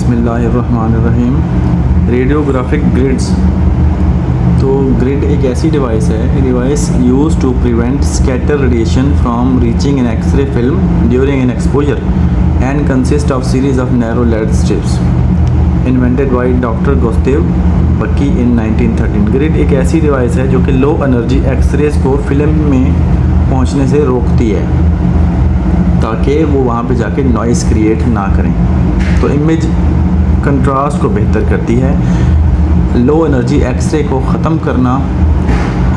बिस्मिल्लाहिर्रहमानिर्रहीम। Radiographic grids. तो grid एक ऐसी डिवाइस है, device use to prevent scatter radiation from reaching an X-ray film during an exposure and consist of series of narrow lead strips. Invented by doctor Gustav Bucky in 1913। Grid एक ऐसी device है जो कि low energy X-rays को film में पहुंचने से रोकती है ताकि वो वहाँ पे जाके नॉइज़ क्रिएट ना करें। तो इमेज कंट्रास्ट को बेहतर करती है, लो एनर्जी एक्सरे को ख़त्म करना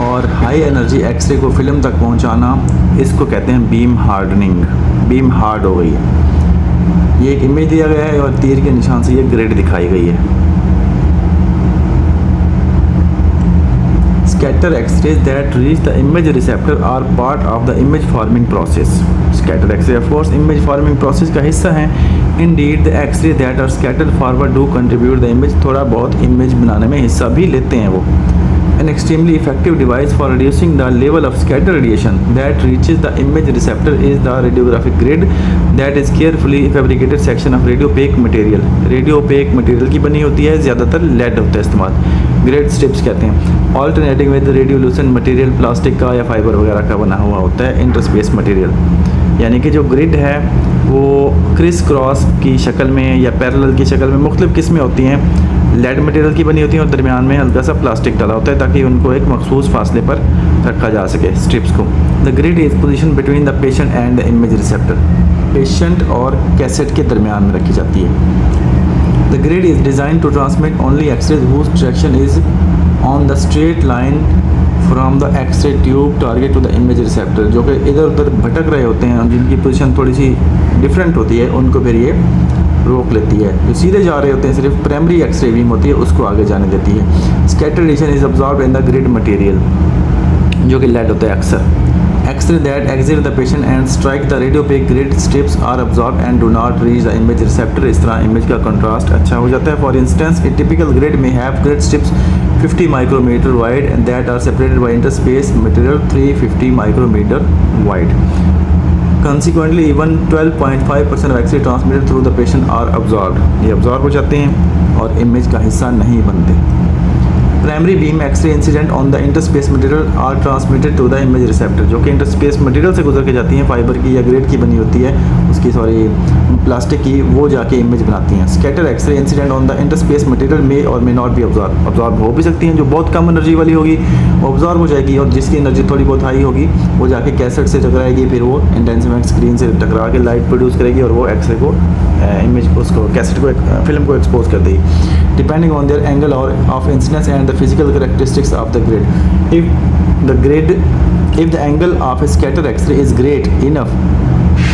और हाई एनर्जी एक्सरे को फिल्म तक पहुंचाना, इसको कहते हैं बीम हार्डनिंग। बीम हार्ड हो गई है। ये एक इमेज दिया गया है और तीर के निशान से ये ग्रिड दिखाई गई है। Scatter X-rays that reach the image receptor are part of the image forming process. Scatter X-ray of course image forming process का हिस्सा है। Indeed the X-ray that are scattered forward do contribute the image, थोड़ा बहुत image बनाने में हिस्सा भी लेते हैं वो। An extremely effective device for reducing the level of scatter radiation that reaches the image receptor is the radiographic grid that is carefully fabricated section of radio opaque material. Radio opaque material की बनी होती है, ज़्यादातर lead होता है इस्तेमाल। Grid strips कहते हैं। ऑल्टरनेटिंग विद रेडियोल्यूसेंट मटेरियल प्लास्टिक का या फाइबर वगैरह का बना हुआ होता है इंटरस्पेस मटेरियल। यानी कि जो ग्रिड है वो क्रिस क्रॉस की शक्ल में या पैरेलल की शक्ल में मुख्तलिफ़ किस्में होती हैं। लेड मटेरियल की बनी होती हैं और दरमियान में हल्का सा प्लास्टिक डाला होता है ताकि उनको एक मखसूस फासले पर रखा जा सके स्ट्रिप्स को। The grid is position between the patient and the image receptor. Patient और कैसेट के दरमियान में रखी जाती है। The grid is designed to transmit only X-rays whose direction is on the straight line from the X-ray tube target to the image receptor। जो कि इधर उधर भटक रहे होते हैं, जिनकी पोजीशन थोड़ी सी डिफरेंट होती है, उनको फिर ये रोक लेती है। जो सीधे जा रहे होते हैं सिर्फ प्राइमरी एक्सरे बीम होती है, उसको आगे जाने देती है। Scatter radiation is absorb in the grid material, जो कि लेड होता है अक्सर। X-ray that exit the patient and strike the radiopaque grid strips are absorbed and do not reach the image receptor। इस तरह इमेज का कंट्रास्ट अच्छा हो जाता है। For instance, a typical grid may have grid strips 50 micrometer wide and that are separated by interspace material 350 micrometer wide। Consequently, even 12.5% of X-ray transmitted through the patient are absorbed। ये absorb हो जाते हैं और image का हिस्सा नहीं बनते। Primary beam x-ray incident on the interspace material are transmitted to the image receptor, जो कि इंटरस्पेस मटेरियल से गुजर के जाती हैं, फाइबर की या ग्रेड की बनी होती है, उसकी प्लास्टिक की, वो जाके इमेज बनाती हैं। Scatter x-ray incident on the interspace material में और मे नॉट भी ऑब्जॉर्ब हो भी सकती हैं। जो बहुत कम एनर्जी वाली होगी वो ऑब्जॉर्ब हो जाएगी और जिसकी एनर्जी थोड़ी बहुत हाई होगी वो जाके कैसेट से टकराएगी, फिर वो इंटेंसिफाइंग स्क्रीन से टकरा के लाइट प्रोड्यूस करेगी और वो एक्सरे को इमेज उसको कैसेट को फिल्म को एक्सपोज कर देगी। Depending on their angle or of incidence and the physical characteristics of the grid. If the angle of a scatter X-ray is great enough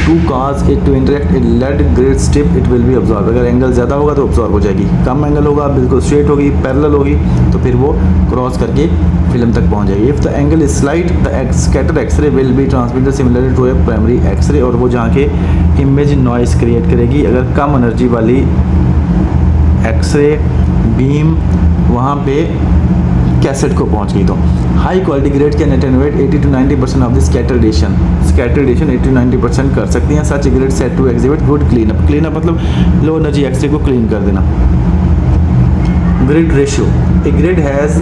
to cause it to interact a lead grid strip, it will be absorbed। अगर angle ज़्यादा होगा तो absorb हो जाएगी, कम angle होगा, बिल्कुल straight होगी, parallel होगी, तो फिर वो क्रॉस करके फिल्म तक पहुंच जाएगी। If the angle is slight, the scatter X-ray will be transmitted similarly to a primary X-ray, और वो जहाँ के इमेज नॉइस क्रिएट करेगी। अगर कम एनर्जी वाली एक्सरे बीम वहाँ पे कैसेट को पहुँच गई तो high quality grade can attenuate 80 to 90% of the scatter radiation. Scatter radiation 80 to 90% कर सकती हैं। Such grade set to exhibit good cleanup. Cleanup मतलब लो एनर्जी एक्सरे को क्लीन कर देना। Grid ratio. A grid has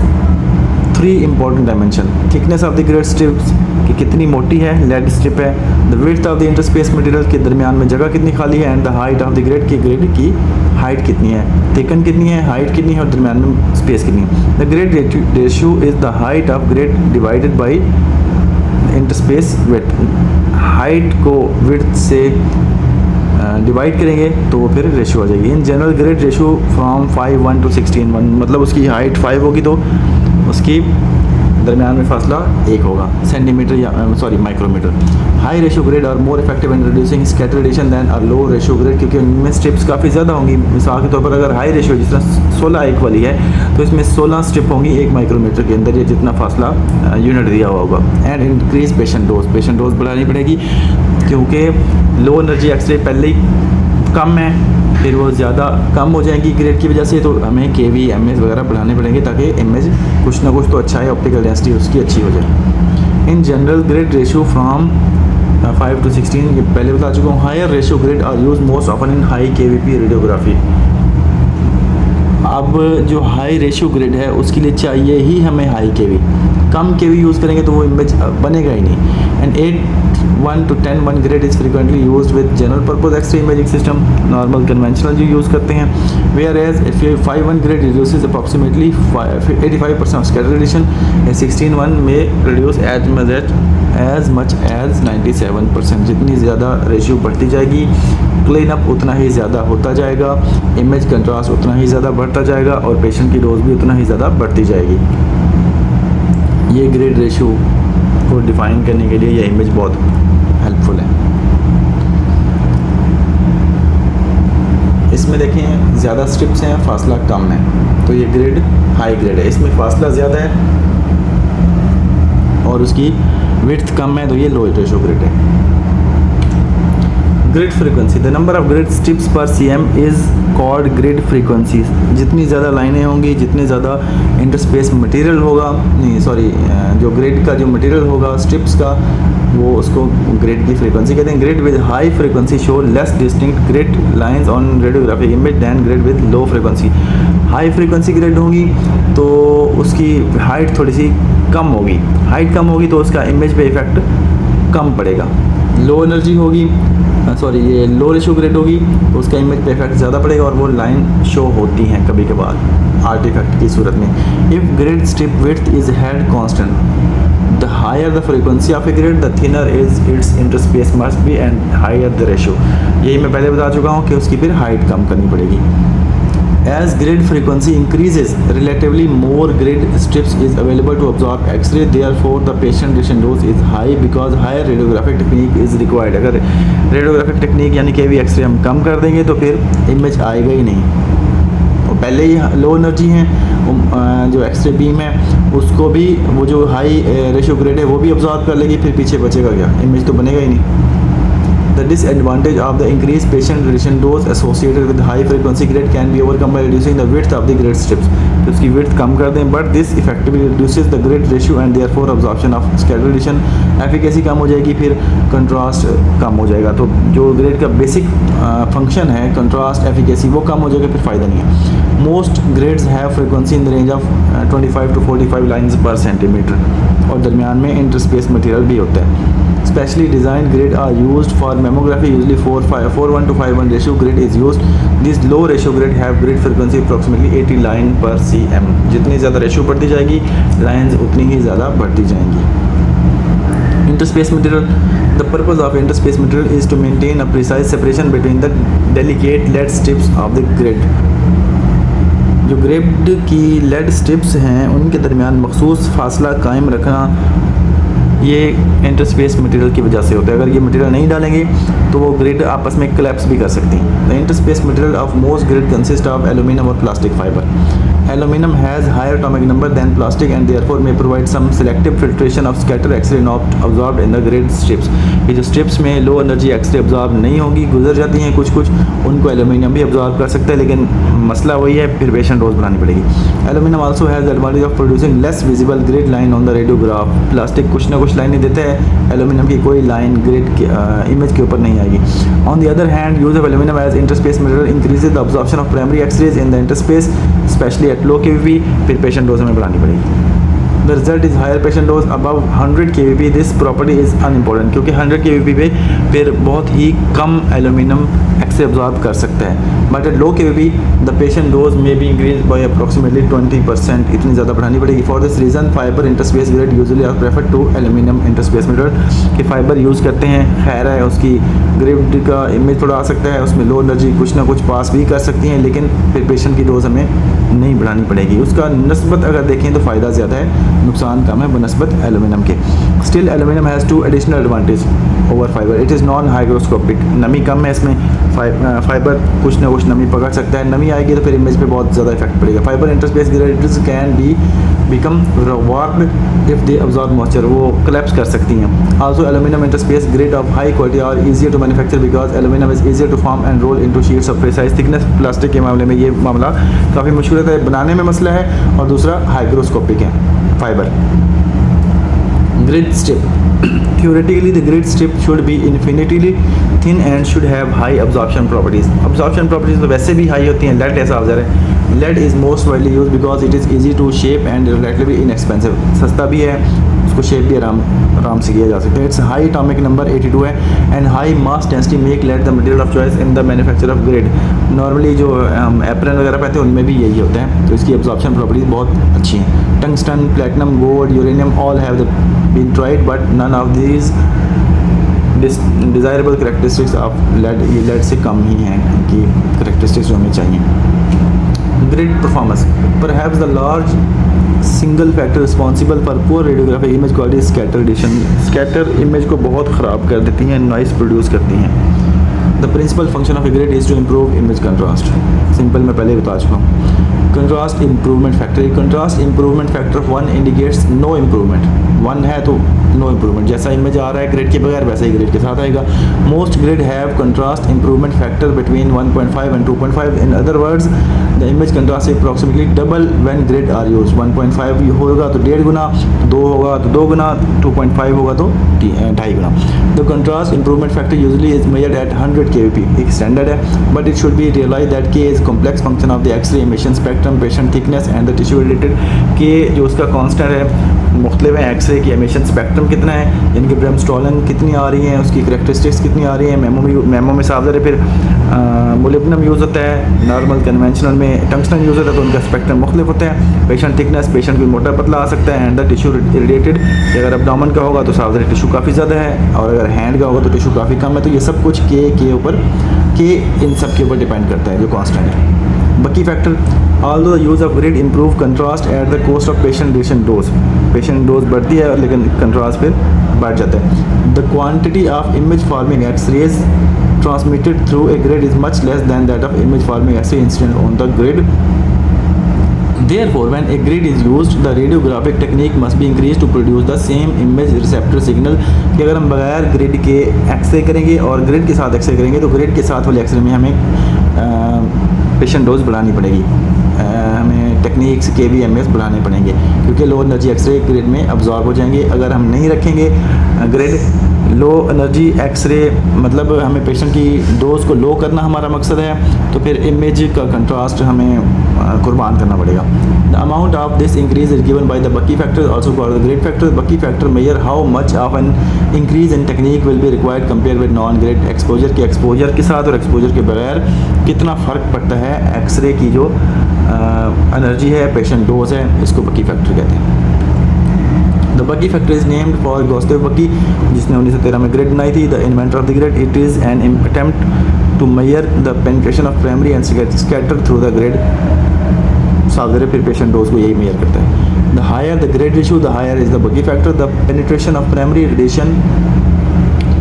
3 important dimension. Thickness of the grid strips कि कितनी मोटी है, लेड स्ट्रिप है। The width of the interspace material के दरमियान में जगह कितनी खाली है। And the height of the grid की हाइट कितनी है, थिकन कितनी है, हाइट कितनी है और दरमियान में स्पेस कितनी है। The grid ratio is the height of grid divided by interspace width. Height को विड्थ से डिवाइड करेंगे तो वो फिर रेशियो आ जाएगी। In general grid ratio from 5:1 to 16:1, मतलब उसकी हाइट 5 होगी तो उसकी दरमियान में फासला 1 होगा, सेंटीमीटर या micrometer. High ratio grid are more effective in reducing scatter radiation than are low ratio grid, क्योंकि उनमें स्ट्रिप्स काफ़ी ज़्यादा होंगी। मिसाल के तौर पर अगर हाई रेशियो जिस तरह 16:1 वाली है तो इसमें 16 स्ट्रिप होंगी 1 माइक्रोमीटर के अंदर, ये जितना फासला यूनिट दिया हुआ होगा। एंड इंक्रीज पेशेंट डोज बढ़ानी पड़ेगी क्योंकि लो एनर्जी एक्सरे पहले ही कम है, फिर वो ज़्यादा कम हो जाएंगी ग्रेड की वजह से, तो हमें KV MS वगैरह बढ़ाने पड़ेंगे ताकि इमेज कुछ ना कुछ तो अच्छा है, ऑप्टिकल डेंसिटी उसकी अच्छी हो जाए। In general grid ratio from 5 to 16, ये पहले बता चुका हूँ। Higher ratio grid are used most often in high KVP radiography. अब जो हाई रेशियो ग्रिड है उसके लिए चाहिए ही हमें हाई केवी, कम केवी यूज़ करेंगे तो वो इमेज बनेगा ही नहीं। And 8 to 10 1 grid is frequently used with general purpose X ray imaging system, normal conventional जो यूज़ करते हैं। Whereas if 5 1 grid reduces approximately 85% of scatter radiation, 16 1 में रिड्यूस एज मच एज 97%। जितनी ज़्यादा रेशियो बढ़ती जाएगी, क्लीन अप उतना ही ज़्यादा होता जाएगा, इमेज कंट्रास्ट उतना ही ज़्यादा बढ़ता जाएगा और पेशेंट की डोज भी उतना ही ज़्यादा बढ़ती जाएगी। ये ग्रिड रेशियो को डिफाइन करने के लिए ये इमेज बहुत हेल्पफुल है। इसमें देखें ज़्यादा स्ट्रिप्स हैं, फासला कम है, तो ये ग्रिड हाई ग्रिड है। इसमें फासला ज़्यादा है और उसकी विड्थ कम है, तो ये लो रेशियो ग्रिड है। Grid frequency, the number of grid strips पर cm is called grid frequency. जितनी ज़्यादा लाइनें होंगी, जितने ज़्यादा इंटरस्पेस मटेरियल होगा, जो ग्रिड का जो मटेरियल होगा स्ट्रिप्स का, वो उसको ग्रिड की फ्रीक्वेंसी कहते हैं। Grid with high frequency show less distinct grid lines on radiographic image than grid with low frequency. High frequency grid होगी तो उसकी हाइट थोड़ी सी कम होगी, हाइट कम होगी तो उसका इमेज पे इफेक्ट कम पड़ेगा। लो एनर्जी होगी, ये लो रेशियो ग्रिड होगी तो उसका इमेज पे इफेक्ट ज़्यादा पड़ेगा और वो लाइन शो होती हैं कभी कभार आर्टिफैक्ट की सूरत में। If grid strip width is held constant, the higher the frequency of a grid the thinner is its interspace must be and higher the ratio. यही मैं पहले बता चुका हूँ कि उसकी फिर हाइट कम करनी पड़ेगी। As grid frequency increases, relatively more grid strips is available to absorb X-ray. Therefore, the patient radiation dose is high because higher radiographic technique is required. अगर रेडियोग्राफिक टेक्निक यानी कि भी एक्सरे हम कम कर देंगे तो फिर इमेज आएगा ही नहीं। और पहले ही लो एनर्जी है, जो एक्सरे बीम है उसको भी वो जो हाई रेशियो ग्रिड है वो भी अब्जॉर्ब कर लेगी, फिर पीछे बचेगा क्या, इमेज तो बनेगा ही नहीं। The disadvantage of the increased patient radiation dose associated with high frequency grid can be overcome by reducing the width of the grid strips. तो उसकी width कम कर दें, but this effectively reduces the grid ratio and therefore absorption of scatter radiation. Efficacy कम हो जाएगी, फिर contrast कम हो जाएगा। तो जो grid का basic function है contrast efficacy वो कम हो जाएगा, फिर फ़ायदा नहीं है। Most grids have frequency in the range of 25 to 45 lines per centimeter और दरमियान में interspace material भी होता है। Specially designed grid are used for mammography. Usually 4:1 to 5:1 ratio grid is used. These low ratio grid have grid frequency approximately 80 line per cm. जितनी ज़्यादा ratio बढ़ती जाएगी, लाइंस उतनी ही ज़्यादा बढ़ती जाएंगी। Interspace material. The purpose of interspace material is to maintain a precise separation between the delicate lead strips of the grid. जो grid की लेड स्ट्रिप्स हैं उनके दरमियान मखसूस फासला कायम रखना ये इंटरस्पेस मटेरियल की वजह से होता है। अगर ये मटेरियल नहीं डालेंगे तो वो ग्रिड आपस में कोलैप्स भी कर सकती हैं। The interspace material of most grid consist of aluminium और plastic fibre. Aluminum has higher atomic number than plastic and therefore may provide some selective filtration of scatter X-ray not absorbed in the grid strips. ये जो strips में लो energy x ray absorb नहीं होगी, गुजर जाती हैं कुछ उनको एल्यूमिनियम भी अब्जॉर्ब कर सकता है, लेकिन मसला वही है, फिर पेशेंट डोज बढ़ानी पड़ेगी। Aluminium also has the advantage of producing less visible grid line on the radiograph. Plastic कुछ ना कुछ लाइनें देता है, एल्यूमिनियम की कोई लाइन ग्रिड के इमेज के ऊपर नहीं आएगी। On the other hand use of aluminium as interspace material increases the absorption of primary x rays in the interspace especially at low kVp, फिर पेशेंट डोज हमें बढ़ानी पड़ेगी। The result is higher patient dose above 100 kVp। This property is unimportant क्योंकि 100 kVp पे फिर बहुत ही कम एल्यूमिनियम एक्सरे अब्जॉर्ब कर सकता है, but at low kVp the patient dose may be increase by approximately 20%। इतनी ज़्यादा बढ़ानी पड़ेगी। For this reason fibre interspace grid usually are prefer to aluminium interspace material कि फाइबर यूज़ करते हैं। खैर है उसकी ग्रिड का इमेज थोड़ा आ सकता है, उसमें लो एनर्जी कुछ ना कुछ पास भी कर सकती हैं, लेकिन फिर पेशेंट की डोज हमें नहीं बढ़ानी पड़ेगी। उसका नस्बत अगर देखें तो फ़ायदा ज़्यादा है, नुकसान कम है बनस्बत एल्यूमिनियम के। Still aluminium has two additional advantage over fibre. It is non hygroscopic. नमी कम है इसमें, फाइबर कुछ ना कुछ नमी पकड़ सकता है, नमी आएगी तो फिर इमेज पे बहुत ज़्यादा इफेक्ट पड़ेगा। Fibre interspace grids can be become warmed if they absorb moisture, वो कोलैप्स कर सकती हैं। Also aluminium interspace grid of high quality और easier to manufacture because aluminium is easier to form and roll into sheets of precise thickness. Plastic के मामले में ये मामला काफ़ी मुश्किल होता है, बनाने में मसला है, और दूसरा हाइग्रोस्कोपिक है fibre. Grid strip theoretically the grid strip should be infinitely thin and should have high absorption properties. absorption properties तो वैसे भी हाई होती हैं, लेट ऐसा ऑब्जर्व है lead is most widely use because it is easy to shape and relatively inexpensive, सस्ता भी है, उसको शेप भी आराम से किया जा सकता है। इट्स हाई एटॉमिक नंबर 82 है and high mass density make lead the material of choice in the manufacture of grid. Normally जो एप्रन वगैरह पहनते हैं उनमें भी यही होता है, तो इसकी एब्जॉर्प्शन प्रॉपर्टीज बहुत अच्छी हैं। Tungsten, platinum, gold, uranium all have been tried but none of these desirable characteristics of lead, ये लेड से कम ही हैं इनकी करेक्टरिस्टिक्स जो हमें चाहिए। Grid performance, perhaps the large single factor responsible for poor radiographic image quality scatter addition. Scatter image को बहुत ख़राब कर देती हैं, नॉइस प्रोड्यूस करती हैं। The principal function of a grid is to improve image contrast. Simple मैं पहले बता चुका हूँ। Contrast improvement factor, contrast improvement factor 1 indicates no improvement, 1 है तो नो इम्प्रूवमेंट, जैसा इमेज आ रहा है ग्रिड के बगैर वैसा ही ग्रिड के साथ आएगा। Most grid have contrast improvement factor between 1.5 and 2.5। In other words the image contrast approximately double when grid are use. 1.5 होगा तो 1.5 गुना, 2 होगा तो 2 गुना, 2.5 होगा तो 2.5 गुना। The contrast improvement factor usually is measured at 100 kVp, एक स्टैंडर्ड है, but it should be realise that K is complex function of the X-ray emission spectrum, patient thickness and the tissue related. के जो उसका constant है मुख्तलिफ है, x ray की emission spectrum कितना है, इनकी ब्रेमस्टॉलन कितनी आ रही हैं, उसकी करेक्टरिस्टिक्स कितनी आ रही हैं। मेमो में साफ है, फिर मोलिब्डेनम यूज़ होता है, नॉर्मल कन्वेंशनल में टंगस्टन यूज़ होता है, तो उनका स्पेक्ट्रम मुख्तलिफ होता है। पेशेंट थिकनेस, पेशेंट कोई मोटा पतला आ सकता है, एंड द टिश्यू रिलेटेड, अगर अब्डोमेन का होगा तो साफ टिश्यू काफ़ी ज़्यादा है, और अगर हैंड का होगा तो टिश्यू काफ़ी कम है। तो ये सब कुछ के ऊपर इन सब के ऊपर डिपेंड करता है जो कॉन्स्टेंट है। बकी factor, although the use of grid improve contrast at the cost of patient duration dose, patient dose बढ़ती है लेकिन कंट्रास्ट फिर बढ़ जाता है। The quantity of image forming X-rays transmitted through a grid is much less than that of image forming X-ray incident on the grid. Therefore, when a grid is used, the radiographic technique must be increased to produce the same image receptor signal। कि अगर हम बगैर grid के x ray करेंगे और grid के साथ x ray करेंगे तो ग्रिड के साथ वाले एक्सरे में हमें पेशेंट डोज बढ़ानी पड़ेगी, हमें टेक्निक्स के भी एमएस बढ़ाने पड़ेंगे, क्योंकि लो एनर्जी एक्सरे ग्रिड में अब्जॉर्ब हो जाएंगे। अगर हम नहीं रखेंगे ग्रिड लो एनर्जी एक्सरे, मतलब हमें पेशेंट की डोज को लो करना हमारा मकसद है, तो फिर इमेज का कंट्रास्ट हमें कुर्बान करना पड़ेगा। The amount of this increase is given by the Bucky factor also called the grid factor. Bucky factor measure how much of an increase in technique will be required compare with non grid. Exposure के exposure के साथ और exposure के बगैर कितना फ़र्क पड़ता है एक्सरे की जो एनर्जी है, पेशेंट डोज है, इसको बकी फैक्टर कहते हैं। The Bucky factor is named for Gustav Bucky, जिसने 1913 में ग्रिड बनाई थी, the inventor of the grid. It is an attempt to measure the penetration of primary and scatter through the grid. सादरे फिर पेशेंट डोज को यही measure करता है। The higher the grid ratio, the higher is the Bucky factor. The penetration of primary radiation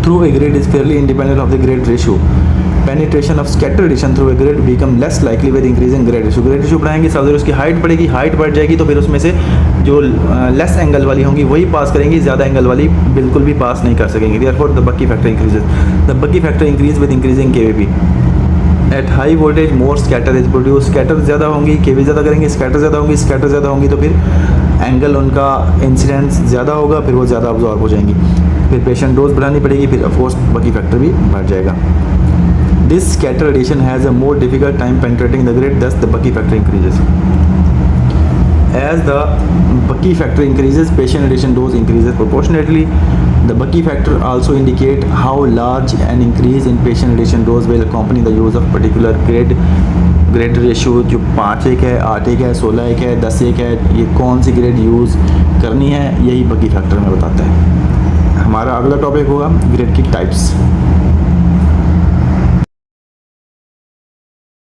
through a grid is fairly independent of the grid ratio. Penetration of scatter radiation through a grid become less likely with increasing grid ratio. Grid ratio बढ़ाएंगे साथ उसकी height बढ़ेगी, height बढ़ जाएगी तो फिर उसमें से जो लेस एंगल वाली होंगी वही पास करेंगी, ज़्यादा एंगल वाली बिल्कुल भी पास नहीं कर सकेंगी। Therefore the Bucky factor increases. The Bucky factor increase with increasing KVP. At high voltage more scatter is produce. Scatter ज़्यादा होंगी, केवी ज़्यादा करेंगे, स्कैटर ज़्यादा होंगी, स्कैटर ज़्यादा होंगी तो फिर एंगल उनका इंसिडेंस ज़्यादा होगा, फिर वो ज़्यादा अब्जॉर्ब हो जाएंगी, फिर पेशेंट डोज बढ़ानी पड़ेगी, फिर ऑफकोर्स बकी फैक्टर भी बढ़ जाएगा। This scatter radiation has a more difficult time penetrating the grid, thus the Bucky factor increases. As the Bucky factor increases, patient radiation dose increases proportionately. The Bucky factor also indicate how large an increase in patient radiation dose will accompany the use of particular grade. Grade ratio जो 5:1 है, 8:1 है, 16:1 है, 10:1 है, ये कौन C grade use करनी है, यही बकी फैक्टर में बताता है। हमारा अगला टॉपिक होगा ग्रेड की टाइप्स।